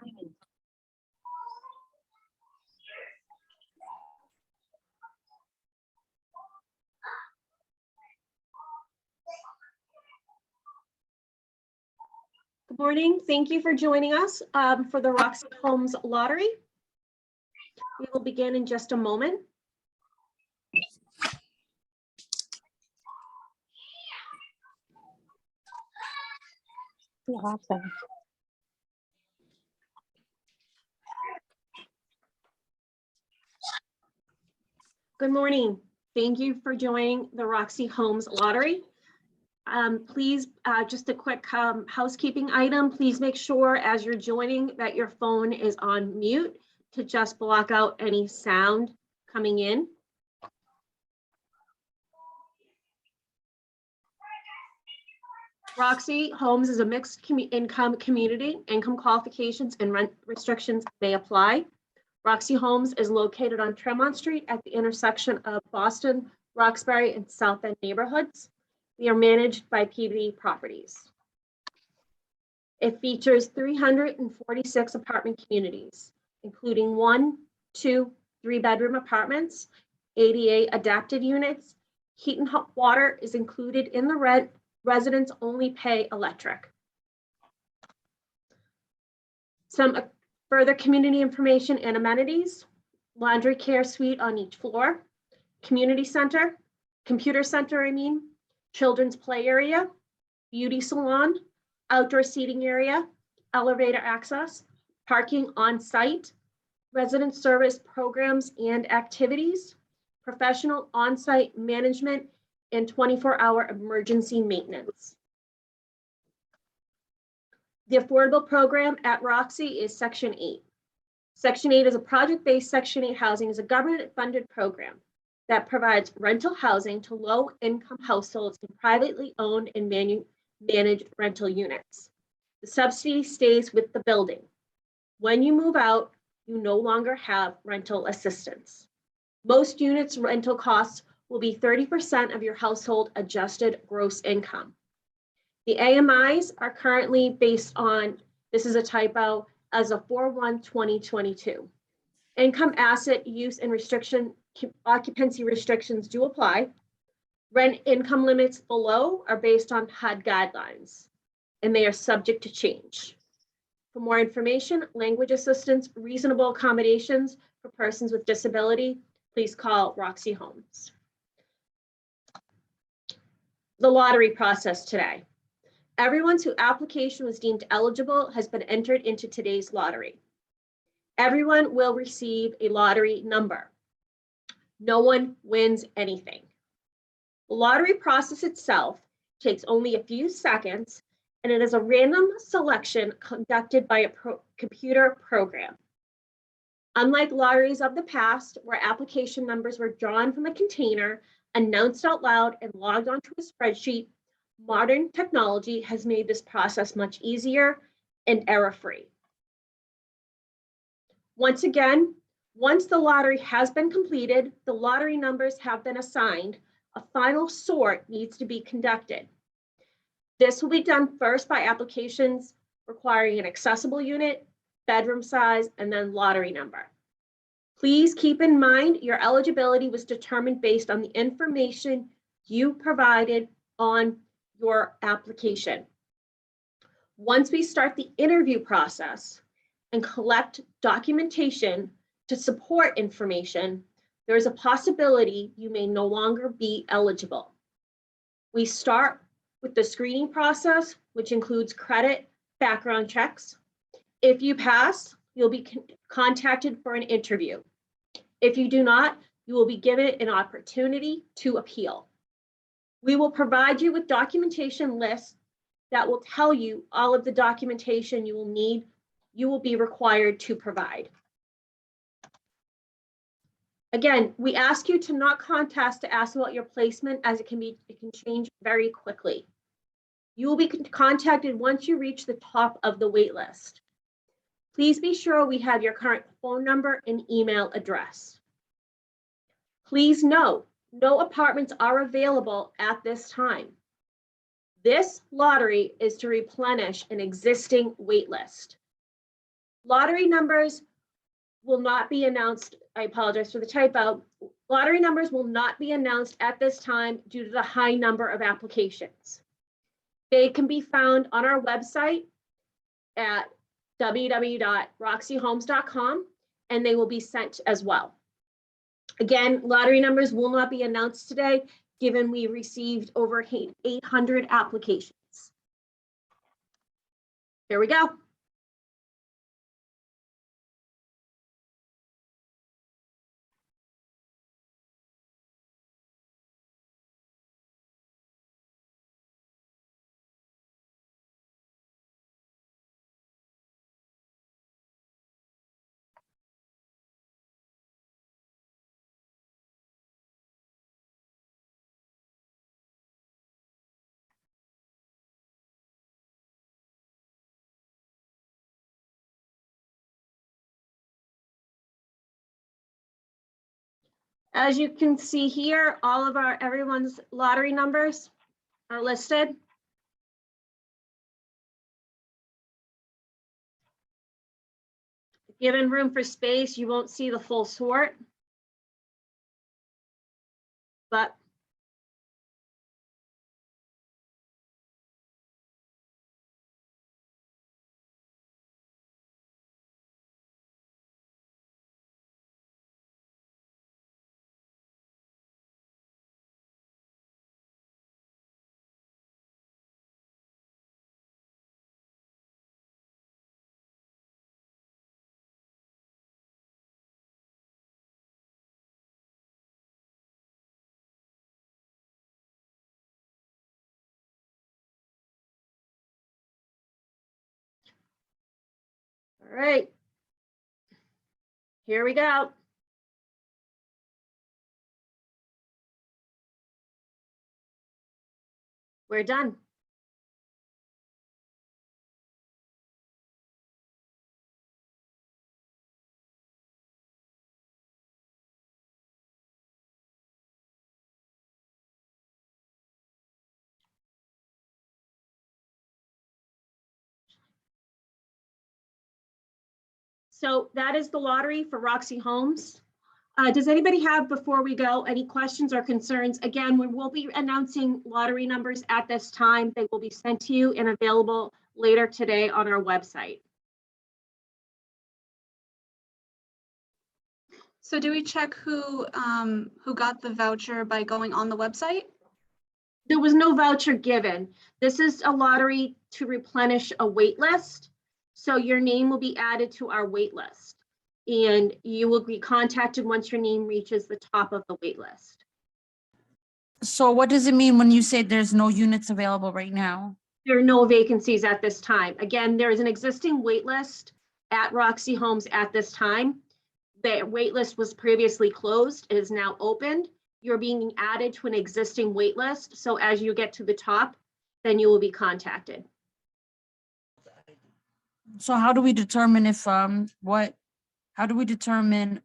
morning. Good morning. Thank you for joining us for the Roxse Homes Lottery. We will begin in just a moment. Awesome. Good morning. Thank you for joining the Roxse Homes Lottery. Please, just a quick housekeeping item. Please make sure as you're joining that your phone is on mute to just block out any sound coming in. Roxse Homes is a mixed income community. Income qualifications and rent restrictions may apply. Roxse Homes is located on Tremont Street at the intersection of Boston, Roxbury, and South End neighborhoods. We are managed by Peabody Properties. It features 346 apartment communities, including 1, 2, 3-bedroom apartments, ADA adapted units. Heat and hot water is included in the rent. Residents only pay electric. Some further community information and amenities: laundry care suite on each floor, community center, computer center, children's play area, beauty salon, outdoor seating area, elevator access, parking on site, resident service programs and activities, professional on-site management, and 24-hour emergency maintenance. The affordable program at Roxse is Section 8. Section 8 is a project-based Section 8 housing is a government-funded program that provides rental housing to low-income households in privately owned and managed rental units. The subsidy stays with the building. When you move out, you no longer have rental assistance. Most units' rental costs will be 30% of your household adjusted gross income. The AMIs are currently based on, this is a typo, as a 4/1/2022. Income, asset use, and occupancy restrictions do apply. Rent income limits below are based on HUD guidelines, and they are subject to change. For more information, language assistance, reasonable accommodations for persons with disability, please call Roxse Homes. The lottery process today. Everyone whose application was deemed eligible has been entered into today's lottery. Everyone will receive a lottery number. No one wins anything. The lottery process itself takes only a few seconds, and it is a random selection conducted by a computer program. Unlike lotteries of the past, where application numbers were drawn from a container, announced out loud, and logged onto a spreadsheet, modern technology has made this process much easier and error-free. Once again, once the lottery has been completed, the lottery numbers have been assigned, a final sort needs to be conducted. This will be done first by applications requiring an accessible unit, bedroom size, and then lottery number. Please keep in mind your eligibility was determined based on the information you provided on your application. Once we start the interview process and collect documentation to support information, there is a possibility you may no longer be eligible. We start with the screening process, which includes credit, background checks. If you pass, you'll be contacted for an interview. If you do not, you will be given an opportunity to appeal. We will provide you with documentation lists that will tell you all of the documentation you will be required to provide. Again, we ask you to not contact us to ask about your placement, as it can change very quickly. You will be contacted once you reach the top of the wait list. Please be sure we have your current phone number and email address. Please note, no apartments are available at this time. This lottery is to replenish an existing wait list. Lottery numbers will not be announced. I apologize for the typo. Lottery numbers will not be announced at this time due to the high number of applications. They can be found on our website at www.roxsehomes.com, and they will be sent as well. Again, lottery numbers will not be announced today, given we received over 800 applications. Here we go. As you can see here, all of everyone's lottery numbers are listed. Given room for space, you won't see the full sort. But all right, here we go. We're done. So that is the lottery for Roxse Homes. Does anybody have, before we go, any questions or concerns? Again, we will be announcing lottery numbers at this time. They will be sent to you and available later today on our website. So do we check who got the voucher by going on the website? There was no voucher given. This is a lottery to replenish a wait list. So your name will be added to our wait list, and you will be contacted once your name reaches the top of the wait list. So what does it mean when you say there's no units available right now? There are no vacancies at this time. Again, there is an existing wait list at Roxse Homes at this time. The wait list was previously closed. It is now opened. You're being added to an existing wait list. So as you get to the top, then you will be contacted. So how do we determine if how do we determine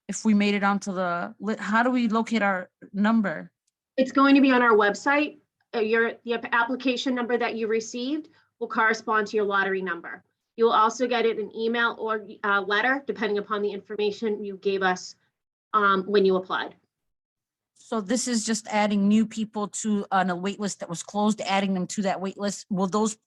if we made it onto the how do we locate our number? It's going to be on our website. The application number that you received will correspond to your lottery number. You will also get it an email or a letter, depending upon the information you gave us when you applied. So this is just adding new people to on a wait list that was closed, adding them to that wait list. Will those,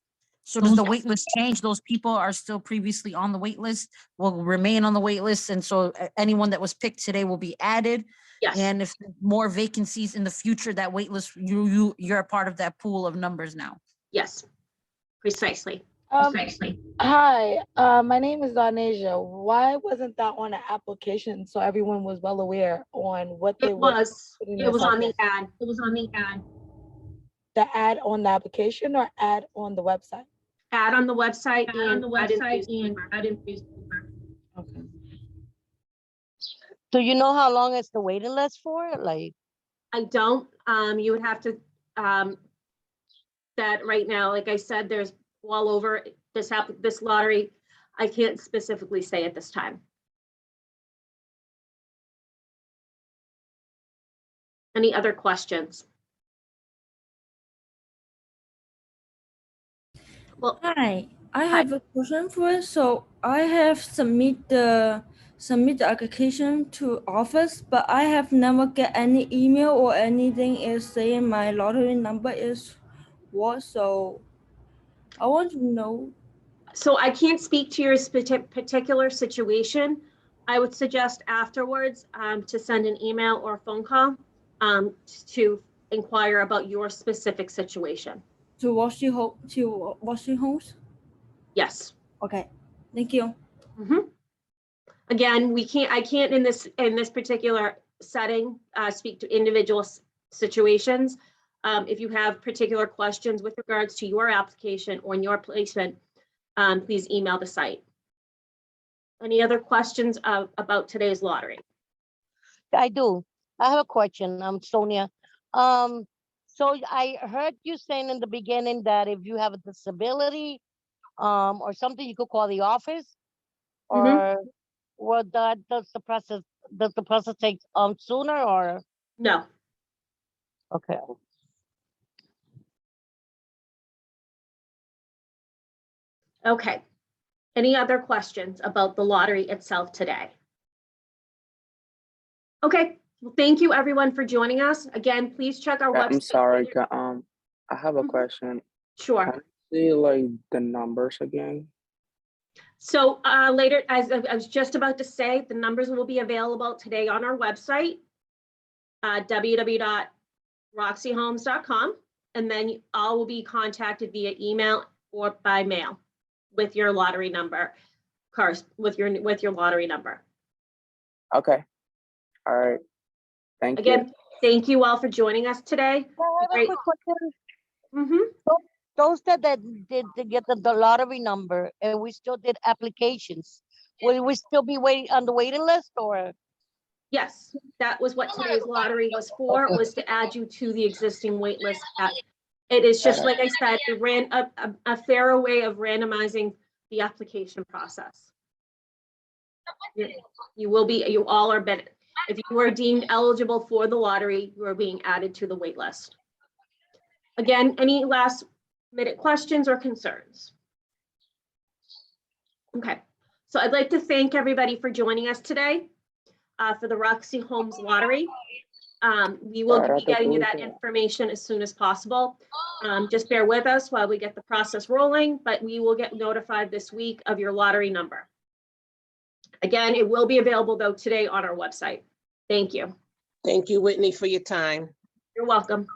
so does the wait list change? Those people are still previously on the wait list, will remain on the wait list. And so anyone that was picked today will be added. Yes. And if more vacancies in the future, that wait list, you're a part of that pool of numbers now. Yes, precisely. Hi, my name is Donasia. Why wasn't that on an application so everyone was well aware on what they were? It was on the ad. It was on the ad. The ad on the application or ad on the website? Ad on the website and ad in newspaper. Okay. Do you know how long is the waiting list for? Like, I don't. You would have to. That right now, like I said, there's well over this lottery. I can't specifically say at this time. Any other questions? Well, Hi, I have a question for it. So I have submit the application to office, but I have never get any email or anything is saying my lottery number is what. So I want to know. So I can't speak to your particular situation. I would suggest afterwards to send an email or a phone call to inquire about your specific situation. To washing homes. Yes. Okay, thank you. Mhm. Again, I can't in this particular setting speak to individual situations. If you have particular questions with regards to your application or in your placement, please email the site. Any other questions about today's lottery? I do. I have a question. I'm Sonia. So I heard you saying in the beginning that if you have a disability, or something, you could call the office, or what does the process take sooner or? No. Okay. Okay. Any other questions about the lottery itself today? Okay. Well, thank you everyone for joining us. Again, please check our website. I'm sorry, I have a Mhm. question. Sure. Can I see like the numbers again? So later, as I was just about to say, the numbers will be available today on our website, www.roxsehomes.com, and then all will be contacted via email or by mail with your lottery number, with your lottery number. Okay. All right. Thank you. Again, thank you all for joining us today. I have a quick question. Mhm. Those that did to get the lottery number and we still did applications, will we still be waiting on the waiting list or? Yes, that was what today's lottery was for, was to add you to the existing wait list. It is just, like I said, a fairer way of randomizing the application process. You all are better. If you were deemed eligible for the lottery, you are being added to the wait list. Again, any last minute questions or concerns? Okay, so I'd like to thank everybody for joining us today for the Roxse Homes Lottery. We will be getting you that information as soon as possible. Just bear with us while we get the process rolling, but we will get notified this week of your lottery number. Again, it will be available though today on our website. Thank you. Thank you, Whitney, for your time. You're welcome.